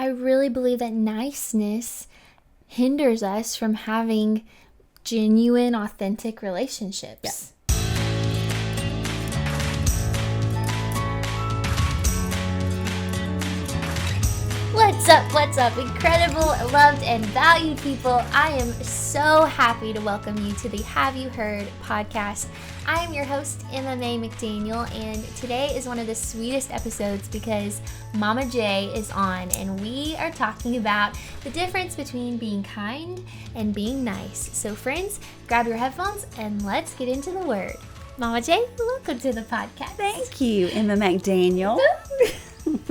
I really believe that niceness hinders us from having genuine, authentic relationships. What's up, incredible, loved, and valued people. I am so happy to welcome you to the Have You Heard podcast. I am your host, MMA McDaniel, and today is one of the sweetest episodes because Mama J is on, and we are talking about the difference between being kind and being nice. So friends, grab your headphones and let's get into the word. Mama J, welcome to the podcast. Thank you, Emma McDaniel.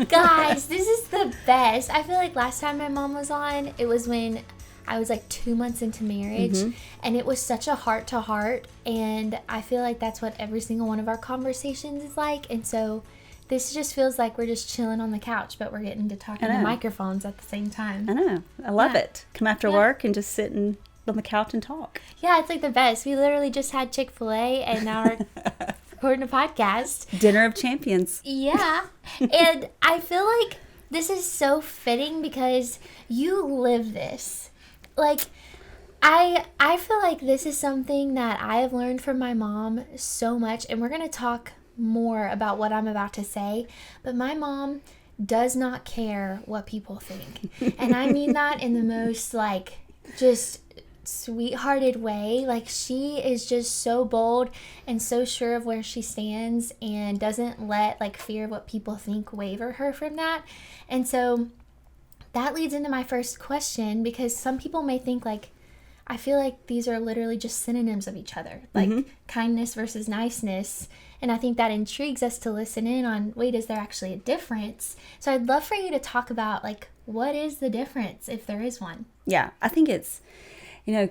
Guys, this is the best. I feel like last time my mom was on, it was when I was like 2 months into marriage, and it was such a heart to heart, and I feel like that's what every single one of our conversations is like. And so this just feels like we're just chilling on the couch, but we're getting to talk into microphones at the same time. I know. I love it. Come after work and just sit on the couch and talk. Yeah, it's like the best. We literally just had Chick-fil-A, and now we're recording a podcast. Dinner of champions. Yeah. And I feel like this is so fitting because you live this. Like, I feel like this is something that I have learned from my mom so much, and we're going to talk more about what I'm about to say, but my mom does not care what people think. And I mean that in the most, like, just sweethearted way. Like, she is just so bold and so sure of where she stands and doesn't let, like, fear of what people think waver her from that. And so that leads into my first question, because some people may think, like, I feel like these are literally just synonyms of each other, like kindness versus niceness. And I think that intrigues us to listen in on, wait, is there actually a difference? So I'd love for you to talk about, like, what is the difference, if there is one? Yeah, I think it's,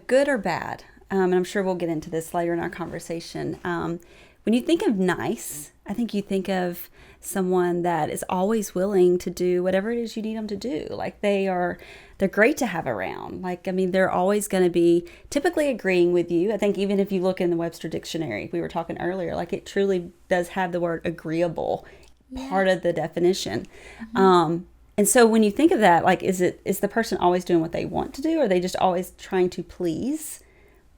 good or bad. And I'm sure we'll get into this later in our conversation. When you think of nice, I think you think of someone that is always willing to do whatever it is you need them to do. Like, they're great to have around. Like, I mean, they're always going to be typically agreeing with you. I think even if you look in the Webster Dictionary, we were talking earlier, like, it truly does have the word agreeable part of the definition. And so when you think of that, like, is the person always doing what they want to do? Or are they just always trying to please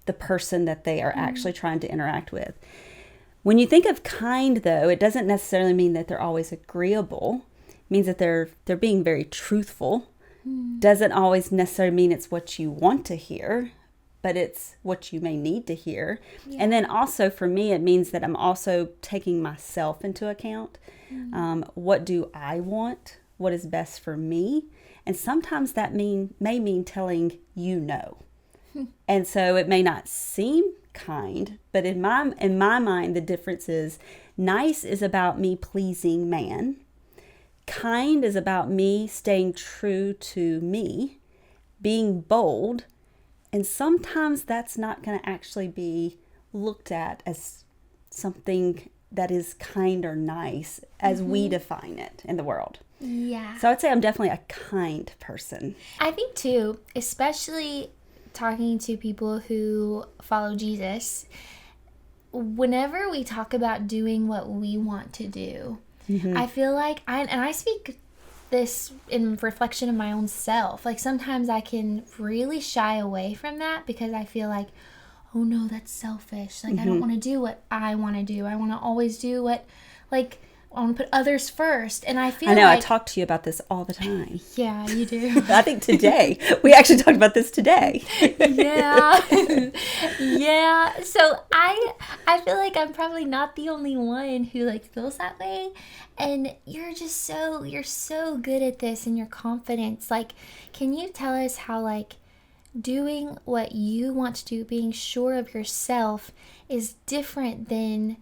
the person that they are actually trying to interact with? When you think of kind, though, it doesn't necessarily mean that they're always agreeable. It means that they're being very truthful. Doesn't always necessarily mean it's what you want to hear, but it's what you may need to hear. Yeah. And then also for me, it means that I'm also taking myself into account. What do I want? What is best for me? And sometimes that may mean telling you no. And so it may not seem kind, but in my mind, the difference is nice is about me pleasing man. Kind is about me staying true to me, being bold, and sometimes that's not going to actually be looked at as something that is kind or nice as we define it in the world. Yeah. So I would say I'm definitely a kind person. I think too, especially talking to people who follow Jesus, whenever we talk about doing what we want to do, I feel like, I speak this in reflection of my own self, like sometimes I can really shy away from that because I feel like, oh no, that's selfish. Like, I don't want to do what I want to do. I want to always do what, like, I want to put others first. And I feel like... I talk to you about this all the time. Yeah, you do. I think today. We actually talked about this today. Yeah. Yeah. So I feel like I'm probably not the only one who, like, feels that way. And you're so good at this and your confidence. Like, can you tell us how, like, doing what you want to do, being sure of yourself, is different than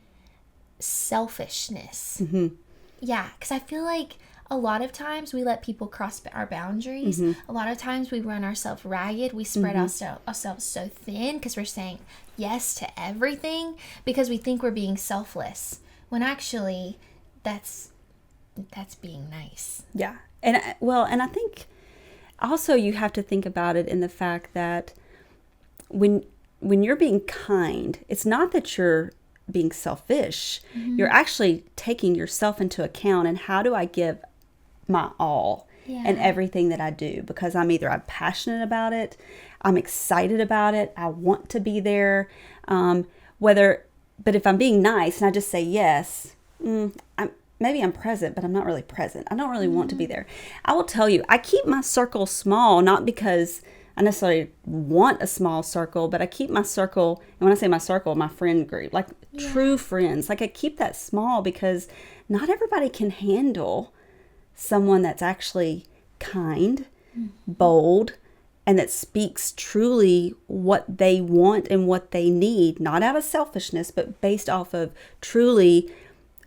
selfishness? Yeah, because I feel like a lot of times we let people cross our boundaries. A lot of times we run ourselves ragged. We spread ourselves so thin because we're saying yes to everything because we think we're being selfless, when actually that's being nice. Yeah. And I think also you have to think about it in the fact that when you're being kind, it's not that you're being selfish. You're actually taking yourself into account, and how do I give my all in everything that I do, because I'm passionate about it, I'm excited about it, I want to be there. But if I'm being nice and I just say yes, maybe I'm present, but I'm not really present. I don't really want to be there. I will tell you, I keep my circle small, not because I necessarily want a small circle, but I keep my circle, and when I say my circle, my friend group, like true friends, like I keep that small because not everybody can handle someone that's actually kind, bold, and that speaks truly what they want and what they need, not out of selfishness, but based off of truly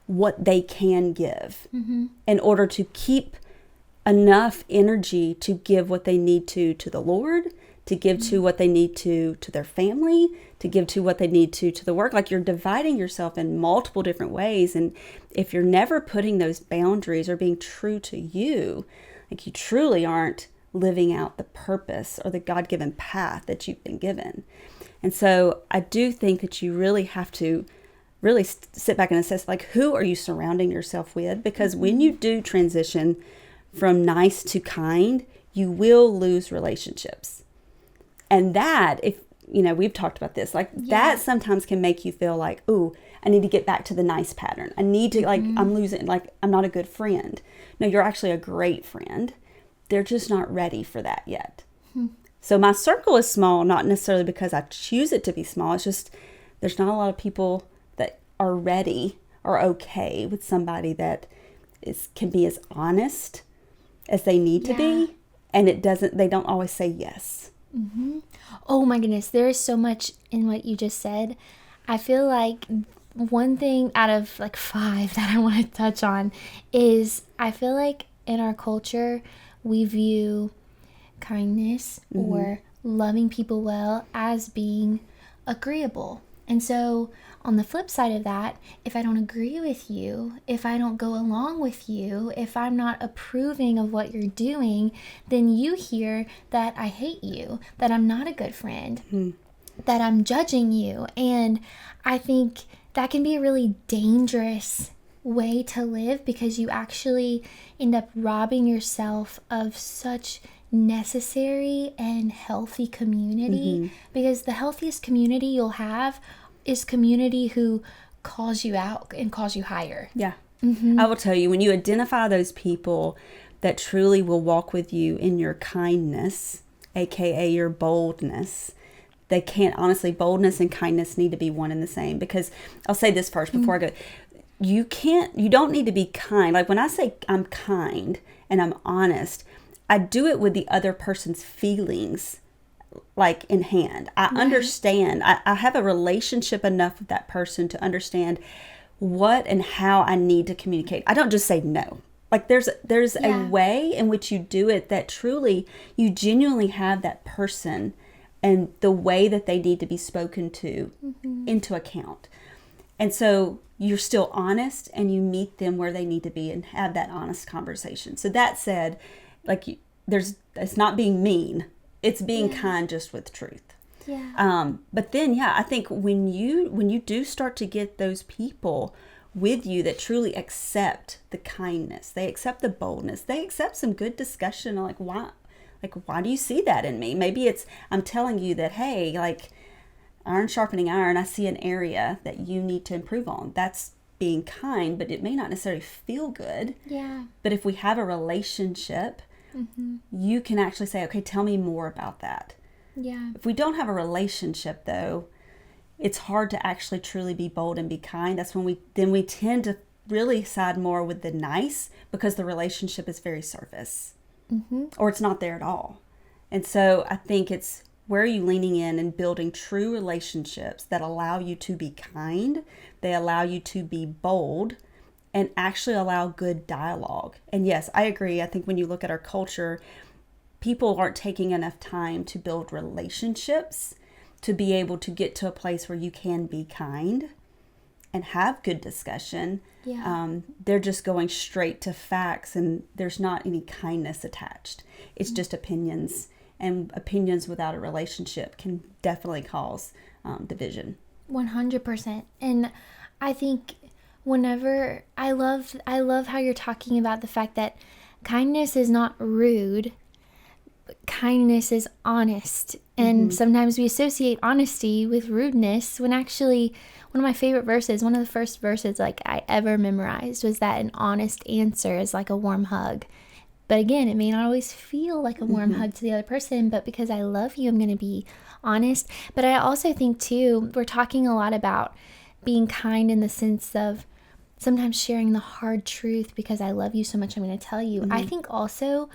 what they can give in order to keep enough energy to give what they need to the Lord, to give to what they need to their family, to give to what they need to the work. Like, you're dividing yourself in multiple different ways. And if you're never putting those boundaries or being true to you, like, you truly aren't living out the purpose or the God-given path that you've been given. And so I do think that you really have to really sit back and assess, like, who are you surrounding yourself with? Because when you do transition from nice to kind, you will lose relationships. And that, if, we've talked about this, like, that sometimes can make you feel like, ooh, I need to get back to the nice pattern. I need to, like, I'm losing, like, I'm not a good friend. No, you're actually a great friend. They're just not ready for that yet. So my circle is small, not necessarily because I choose it to be small. It's just, there's not a lot of people that are ready or okay with somebody that can be as honest as they need to be, and they don't always say yes. Oh my goodness, there is so much in what you just said. I feel like one thing out of like 5 that I want to touch on is, I feel like in our culture we view kindness or loving people well as being agreeable. And so on the flip side of that, if I don't agree with you, if I don't go along with you, if I'm not approving of what you're doing, then you hear that I hate you, that I'm not a good friend, that I'm judging you. And I think that can be a really dangerous way to live, because you actually end up robbing yourself of such necessary and healthy community. Because the healthiest community you'll have is community who calls you out and calls you higher. I will tell you, when you identify those people that truly will walk with you in your kindness, aka your boldness, they can't, honestly, boldness and kindness need to be one and the same. Because I'll say this first before I go, you don't need to be kind. Like, when I say I'm kind and I'm honest, I do it with the other person's feelings, like, in hand. I understand. I have a relationship enough with that person to understand what and how I need to communicate. I don't just say no. Like, there's a way in which you do it that truly you genuinely have that person and the way that they need to be spoken to into account. And so you're still honest, and you meet them where they need to be and have that honest conversation. So that said, like, it's not being mean. It's being kind, just with truth. But then, I think when you do start to get those people with you that truly accept the kindness, they accept the boldness, they accept some good discussion, like, why do you see that in me? Maybe it's, I'm telling you that, hey, like, iron sharpening iron, I see an area that you need to improve on. That's being kind, but it may not necessarily feel good. But if we have a relationship, you can actually say, okay, tell me more about that. If we don't have a relationship, though, it's hard to actually truly be bold and be kind. That's when we tend to really side more with the nice, because the relationship is very surface, or it's not there at all. And so I think it's, where are you leaning in and building true relationships that allow you to be kind, they allow you to be bold, and actually allow good dialogue. And yes, I agree. I think when you look at our culture, people aren't taking enough time to build relationships to be able to get to a place where you can be kind and have good discussion. They're just going straight to facts, and there's not any kindness attached. It's just opinions. And opinions without a relationship can definitely cause division. 100%. And I think whenever I love how you're talking about the fact that kindness is not rude. Kindness is honest. And sometimes we associate honesty with rudeness, when actually one of my favorite verses, one of the first verses like I ever memorized, was that an honest answer is like a warm hug. But again, it may not always feel like a warm hug to the other person, but because I love you, I'm going to be honest. But I also think too, we're talking a lot about being kind in the sense of sometimes sharing the hard truth because I love you so much, I'm going to tell you. I think also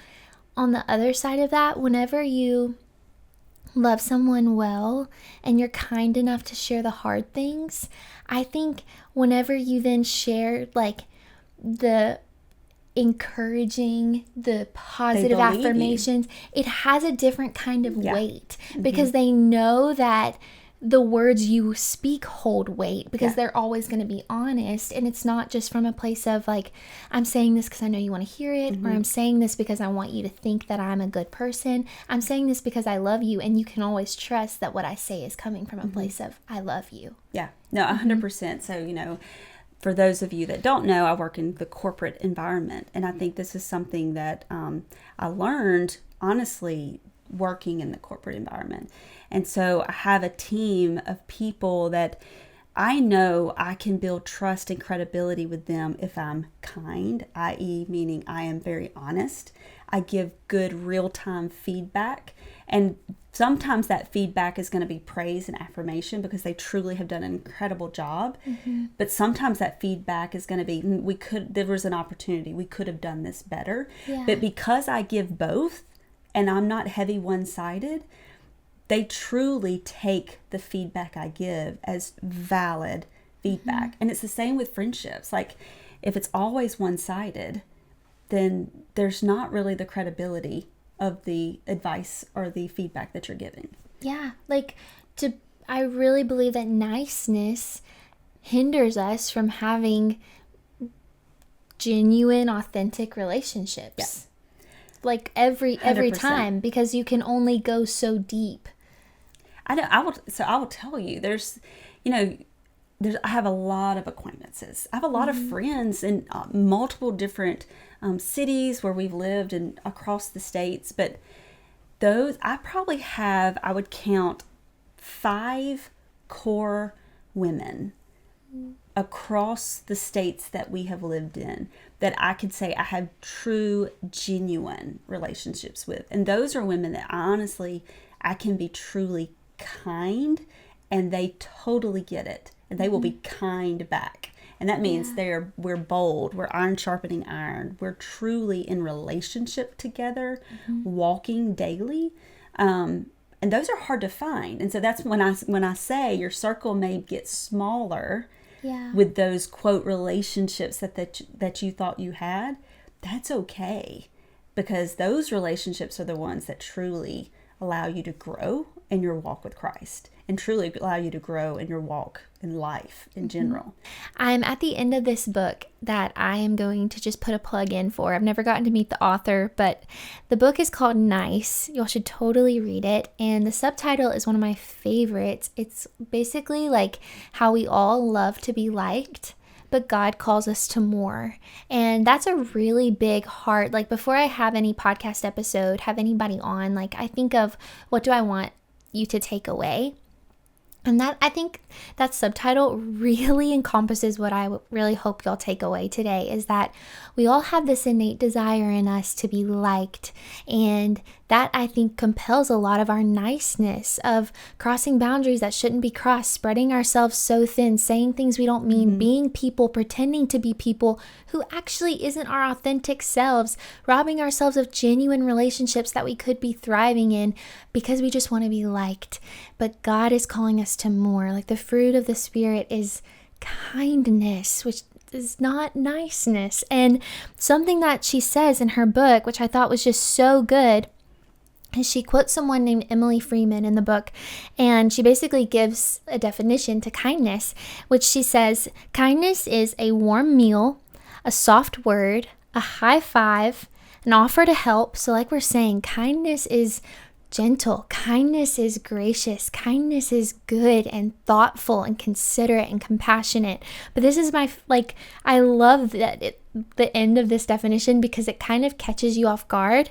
on the other side of that, whenever you love someone well and you're kind enough to share the hard things, I think whenever you then share like the encouraging, the positive affirmations, it has a different kind of weight because they know that the words you speak hold weight because they're always going to be honest. And it's not just from a place of like, I'm saying this because I know you want to hear it, or I'm saying this because I want you to think that I'm a good person. I'm saying this because I love you, and you can always trust that what I say is coming from a place of I love you. Yeah, no, 100%. So, for those of you that don't know, I work in the corporate environment, and I think this is something that I learned, honestly, working in the corporate environment. And so I have a team of people that I know I can build trust and credibility with them if I'm kind, i.e. meaning I am very honest. I give good real-time feedback, and sometimes that feedback is going to be praise and affirmation because they truly have done an incredible job. But sometimes that feedback is going to be, there was an opportunity, we could have done this better. But because I give both and I'm not heavy one-sided, they truly take the feedback I give as valid feedback. And it's the same with friendships. Like, if it's always one-sided, then there's not really the credibility of the advice or the feedback that you're giving. Yeah, I really believe that niceness hinders us from having genuine, authentic relationships. Like every 100%. time, because you can only go so deep. I know. I will tell you. I have a lot of acquaintances. I have a lot of friends in multiple different cities where we've lived and across the states. But I would count 5 core women across the states that we have lived in that I could say I have true, genuine relationships with. And those are women that I can be truly kind, and they totally get it, and they will be kind back. And that means we're bold, we're iron sharpening iron, we're truly in relationship together, walking daily, and those are hard to find. And so that's when I say your circle may get smaller with those quote relationships that you thought you had. That's okay, because those relationships are the ones that truly allow you to grow in your walk with Christ, and truly allow you to grow in your walk in life in general. I'm at the end of this book that I am going to just put a plug in for. I've never gotten to meet the author, but the book is called Nice. Y'all should totally read it. And the subtitle is one of my favorites. It's basically like how we all love to be liked, but God calls us to more. And that's a really big heart. Like, before I have any podcast episode, have anybody on, like, I think of what do I want you to take away? And I think that subtitle really encompasses what I really hope y'all take away today, is that we all have this innate desire in us to be liked. And that, I think, compels a lot of our niceness, of crossing boundaries that shouldn't be crossed, spreading ourselves so thin, saying things we don't mean, being people, pretending to be people who actually isn't our authentic selves, robbing ourselves of genuine relationships that we could be thriving in because we just want to be liked. But God is calling us to more. Like, the fruit of the Spirit is kindness, which is not niceness. And something that she says in her book, which I thought was just so good, and she quotes someone named Emily Freeman in the book, and she basically gives a definition to kindness, which she says, kindness is a warm meal, a soft word, a high five, an offer to help. So like we're saying, kindness is gentle, kindness is gracious, kindness is good and thoughtful and considerate and compassionate. But this is I love that the end of this definition because it kind of catches you off guard.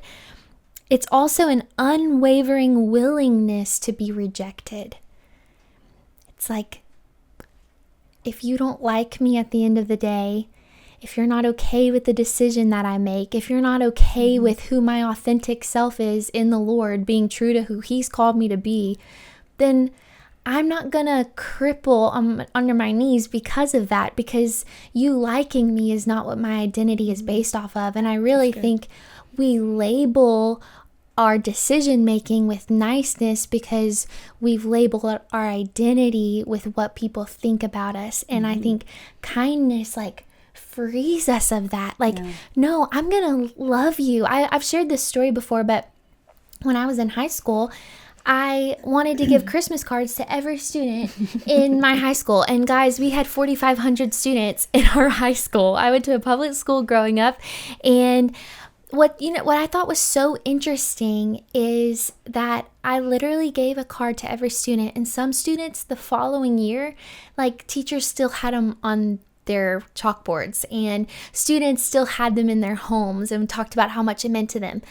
It's also an unwavering willingness to be rejected. It's like, if you don't like me at the end of the day, if you're not okay with the decision that I make, if you're not okay with who my authentic self is in the Lord, being true to who He's called me to be, then I'm not gonna cripple under my knees because of that, because you liking me is not what my identity is based off of. And I really think we label our decision making with niceness because we've labeled our identity with what people think about us. And I think kindness frees us of that. No, I'm gonna love you. I've shared this story before, but when I was in high school, I wanted to give Christmas cards to every student in my high school. And guys, we had 4,500 students in our high school. I went to a public school growing up, and what I thought was so interesting is that I literally gave a card to every student, and some students the following year, teachers still had them on their chalkboards, and students still had them in their homes and talked about how much it meant to them.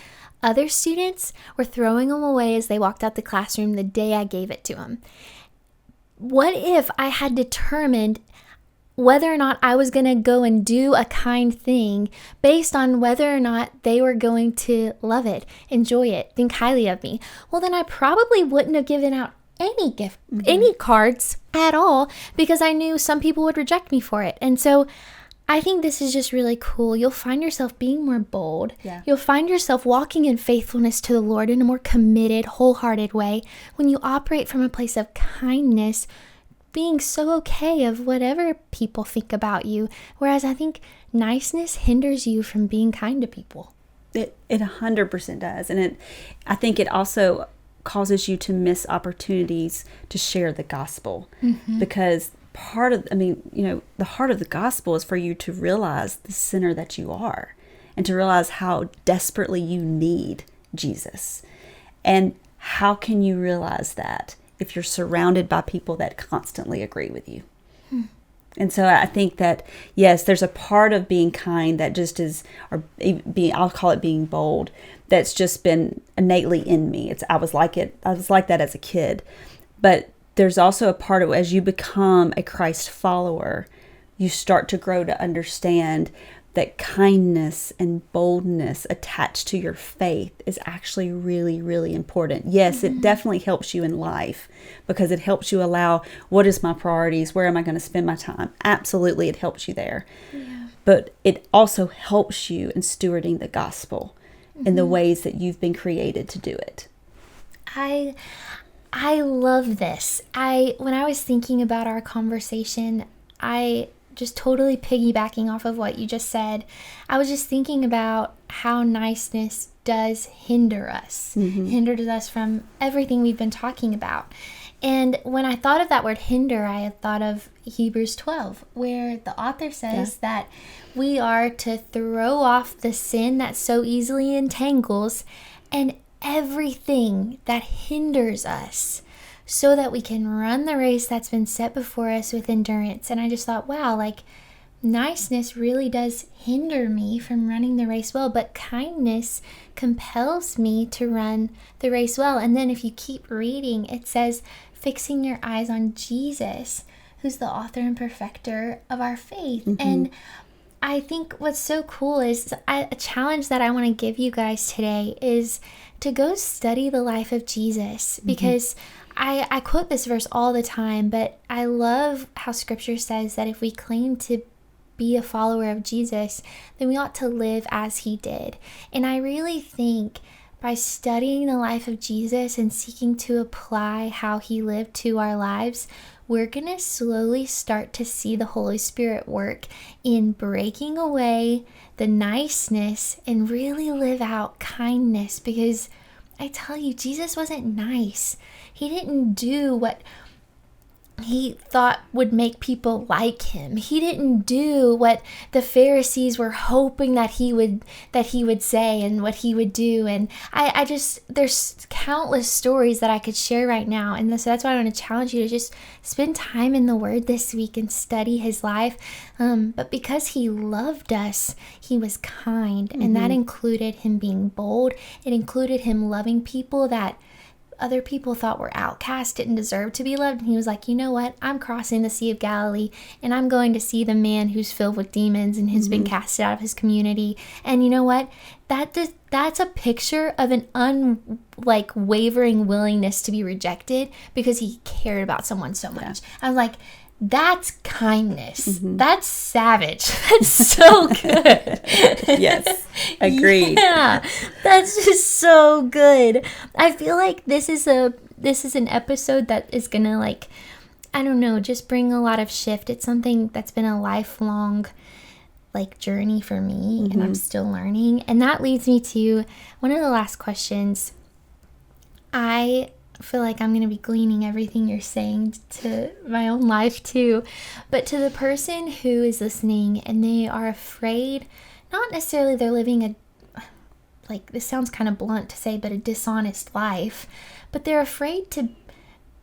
Other students were throwing them away as they walked out the classroom the day I gave it to them. What if I had determined whether or not I was going to go and do a kind thing based on whether or not they were going to love it, enjoy it, think highly of me? Well, then I probably wouldn't have given out any gift, any cards at all, because I knew some people would reject me for it. And so I think this is just really cool. You'll find yourself being more bold. Yeah. You'll find yourself walking in faithfulness to the Lord in a more committed, wholehearted way when you operate from a place of kindness, being so okay of whatever people think about you. Whereas I think niceness hinders you from being kind to people. It 100% does. And I think it also causes you to miss opportunities to share the gospel, because the heart of the gospel is for you to realize the sinner that you are and to realize how desperately you need Jesus. And how can you realize that if you're surrounded by people that constantly agree with you? And so I think that, yes, there's a part of being kind that just is, I'll call it being bold, that's just been innately in me. I was like that as a kid. But there's also a part of, as you become a Christ follower, you start to grow to understand that kindness and boldness attached to your faith is actually really, really important. Yes, it definitely helps you in life because it helps you allow, what is my priorities? Where am I going to spend my time? Absolutely, it helps you there. Yeah. But it also helps you in stewarding the gospel in the ways that you've been created to do it. I love this. When I was thinking about our conversation, just totally piggybacking off of what you just said, I was just thinking about how niceness does hinder us, hinders us from everything we've been talking about. And when I thought of that word hinder, I had thought of Hebrews 12, where the author says that we are to throw off the sin that so easily entangles and everything that hinders us, so that we can run the race that's been set before us with endurance. And I just thought, wow, niceness really does hinder me from running the race well, but kindness compels me to run the race well. And then if you keep reading, it says, fixing your eyes on Jesus, who's the author and perfecter of our faith. And I think what's so cool is a challenge that I want to give you guys today is to go study the life of Jesus, because I quote this verse all the time, but I love how scripture says that if we claim to be a follower of Jesus, then we ought to live as he did. And I really think by studying the life of Jesus and seeking to apply how he lived to our lives, we're going to slowly start to see the Holy Spirit work in breaking away the niceness and really live out kindness. Because I tell you, Jesus wasn't nice. He didn't do what he thought would make people like him. He didn't do what the Pharisees were hoping that he would say and what he would do. And I just, there's countless stories that I could share right now. And so that's why I want to challenge you to just spend time in the Word this week and study his life. But because he loved us, he was kind. And that included him being bold. It included him loving people that other people thought were outcast, didn't deserve to be loved. And he was like, you know what? I'm crossing the Sea of Galilee and I'm going to see the man who's filled with demons and who's been casted out of his community. And you know what? That's a picture of an unwavering willingness to be rejected because he cared about someone so much. I was like, that's kindness. That's savage. That's so good. Yes, agreed. Yeah, that's just so good. I feel like this is an episode that is gonna, like, I don't know, just bring a lot of shift. It's something that's been a lifelong, like, journey for me, and I'm still learning. And that leads me to one of the last questions. I feel like I'm going to be gleaning everything you're saying to my own life too. But to the person who is listening and they are afraid, not necessarily they're living like, this sounds kind of blunt to say, but a dishonest life, but they're afraid to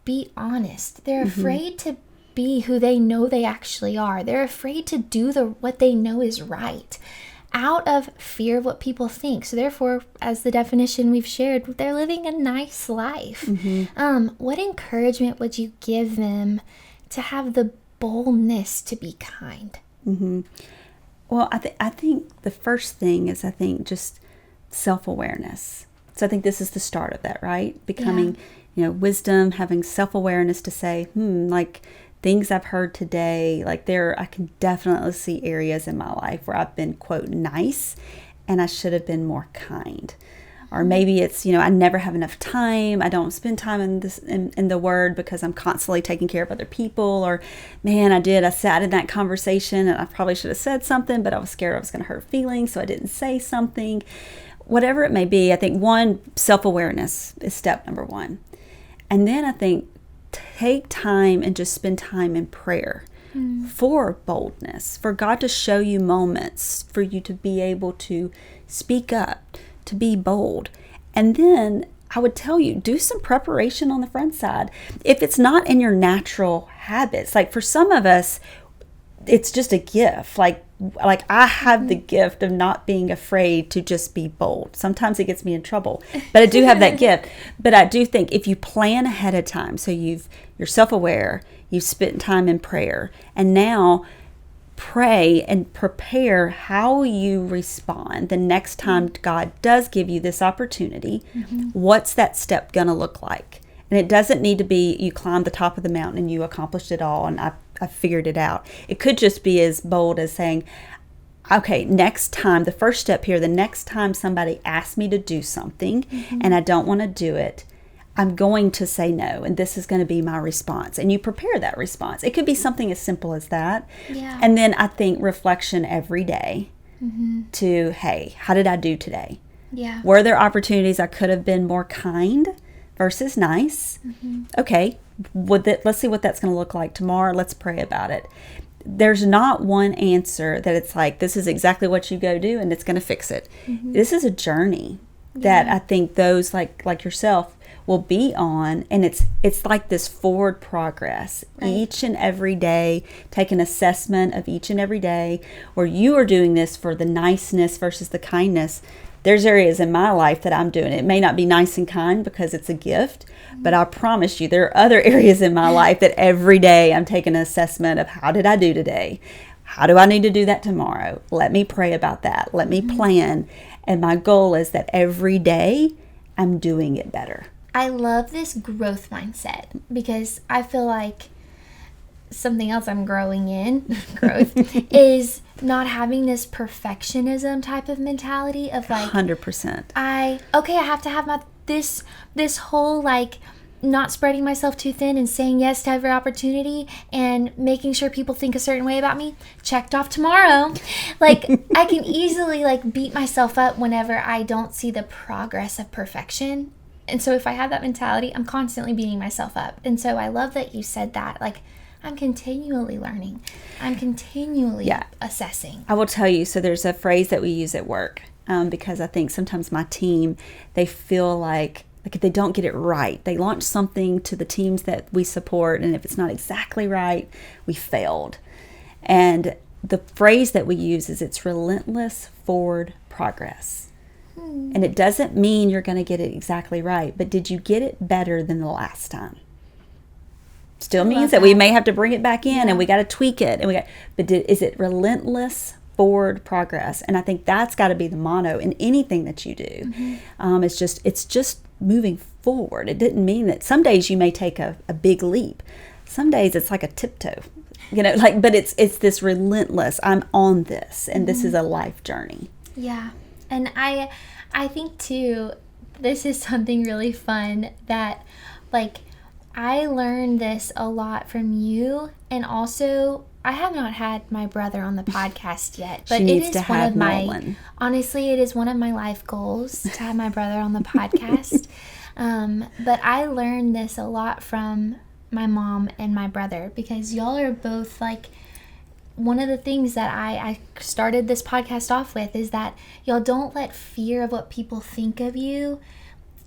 be honest. They're afraid to be who they know they actually are. They're afraid to do what they know is right, out of fear of what people think. So therefore, as the definition we've shared, they're living a nice life. What encouragement would you give them to have the boldness to be kind? Well, I think the first thing is, just self-awareness. So I think this is the start of that, right? Becoming, wisdom, having self-awareness to say, like, things I've heard today, like, I can definitely see areas in my life where I've been, quote, nice, and I should have been more kind. Or maybe it's, I never have enough time. I don't spend time in the Word because I'm constantly taking care of other people. Or, man, I sat in that conversation and I probably should have said something, but I was scared I was going to hurt feelings, so I didn't say something. Whatever it may be, I think self-awareness is step number one. And then I think take time and just spend time in prayer for boldness, for God to show you moments for you to be able to speak up, to be bold. And then I would tell you, do some preparation on the front side. If it's not in your natural habits, like for some of us, it's just a gift. Like I have the gift of not being afraid to just be bold. Sometimes it gets me in trouble, but I do have that gift. But I do think if you plan ahead of time, so you're self-aware, you've spent time in prayer, and now pray and prepare how you respond the next time God does give you this opportunity. What's that step going to look like? And it doesn't need to be you climbed the top of the mountain and you accomplished it all and I figured it out. It could just be as bold as saying, okay, next time, the first step here, the next time somebody asks me to do something and I don't want to do it, I'm going to say no, and this is going to be my response. And you prepare that response. It could be something as simple as that. Yeah. And then I think reflection every day to, hey, how did I do today? Yeah. Were there opportunities I could have been more kind versus nice? Okay, let's see what that's going to look like tomorrow. Let's pray about it. There's not one answer that it's like, this is exactly what you go do and it's going to fix it. This is a journey that I think those like yourself will be on, and it's like this forward progress. Each and every day, take an assessment of each and every day where you are doing this for the niceness versus the kindness. There's areas in my life that I'm doing. It may not be nice and kind because it's a gift, but I promise you there are other areas in my life that every day I'm taking an assessment of how did I do today? How do I need to do that tomorrow? Let me pray about that. Let me plan. And my goal is that every day I'm doing it better. I love this growth mindset because I feel like something else I'm growing in, is not having this perfectionism type of mentality of like 100%. I have to have this whole like not spreading myself too thin and saying yes to every opportunity and making sure people think a certain way about me checked off tomorrow. Like I can easily like beat myself up whenever I don't see the progress of perfection. And so if I have that mentality, I'm constantly beating myself up. And so I love that you said that. Like, I'm continually learning. I'm continually assessing. I will tell you, so there's a phrase that we use at work because I think sometimes my team, they feel like if they don't get it right, they launch something to the teams that we support, and if it's not exactly right, we failed. And the phrase that we use is it's relentless forward progress. And it doesn't mean you're going to get it exactly right, but did you get it better than the last time? Still means that we may have to bring it back in and we got to tweak it. Is it relentless forward progress? And I think that's got to be the motto in anything that you do. It's just moving forward. It didn't mean that some days you may take a big leap. Some days it's like a tiptoe, but it's this relentless, I'm on this, and this is a life journey. Yeah. And I think too, this is something really fun that, like, I learned this a lot from you, and also I have not had my brother on the podcast yet, but it is one of my, honestly, it is one of my life goals to have my brother on the podcast. But I learned this a lot from my mom and my brother, because y'all are both, like, one of the things that I started this podcast off with is that y'all don't let fear of what people think of you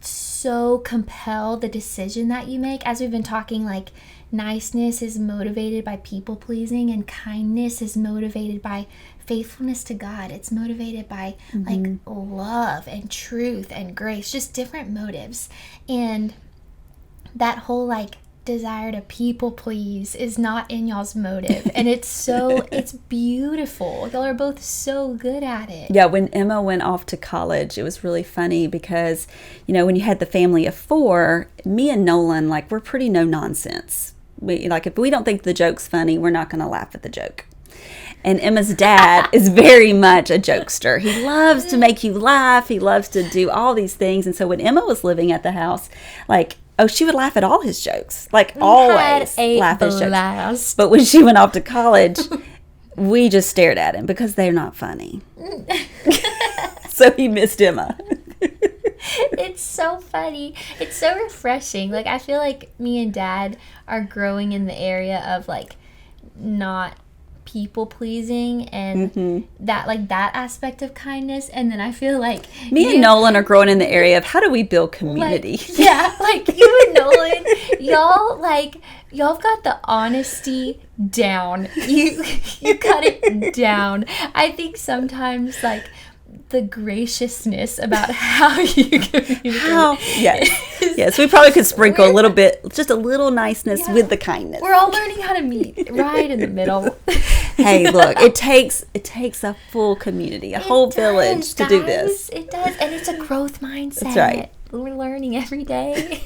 so compel the decision that you make. As we've been talking, like, niceness is motivated by people pleasing, and kindness is motivated by faithfulness to God. It's motivated by like love and truth and grace, just different motives. And that whole like desire to people please is not in y'all's motive, and it's beautiful. Y'all are both so good at it. Yeah, when Emma went off to college, it was really funny because, when you had the family of 4, me and Nolan, like, we're pretty no nonsense. If we don't think the joke's funny, we're not going to laugh at the joke. And Emma's dad is very much a jokester. He loves to make you laugh. He loves to do all these things. And so when Emma was living at the house, she would laugh at all his jokes. Always laugh at his jokes. But when she went off to college, we just stared at him because they're not funny. So he missed Emma. It's so funny. It's so refreshing. Like, I feel like me and Dad are growing in the area of, like, not people pleasing and that aspect of kindness. And then I feel like me and Nolan are growing in the area of how do we build community. You and Nolan, y'all got the honesty down. You got it down. I think sometimes, like, the graciousness about how you communicate. Yes, we probably could sprinkle a little bit, just a little niceness with the kindness. We're all learning how to meet right in the middle. Hey, look, it takes a full community, a whole village to do this. It does, and it's a growth mindset. That's right. We're learning every day.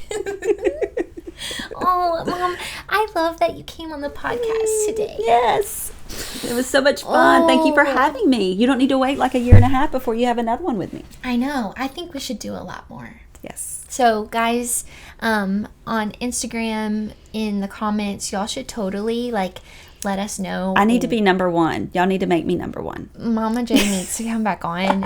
Oh, Mom, I love that you came on the podcast today. Yes. It was so much fun. Thank you for having me. You don't need to wait like 1.5 years before you have another one with me. I know. I think we should do a lot more. Yes. So, guys, on Instagram, in the comments, y'all should totally, let us know. I need to be number 1. Y'all need to make me number 1. Mama J needs to come back on.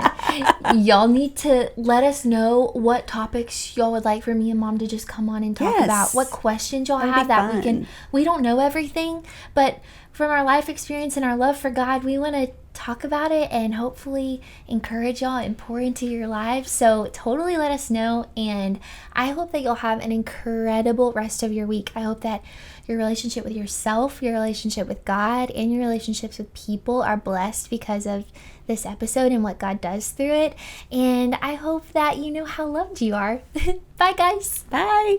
Y'all need to let us know what topics y'all would like for me and Mom to just come on and talk about. What questions y'all have that we don't know everything, but from our life experience and our love for God, we want to talk about it and hopefully encourage y'all and pour into your lives. So totally let us know, and I hope that you'll have an incredible rest of your week. I hope that your relationship with yourself, your relationship with God, and your relationships with people are blessed because of this episode and what God does through it. And I hope that you know how loved you are. Bye, guys. Bye.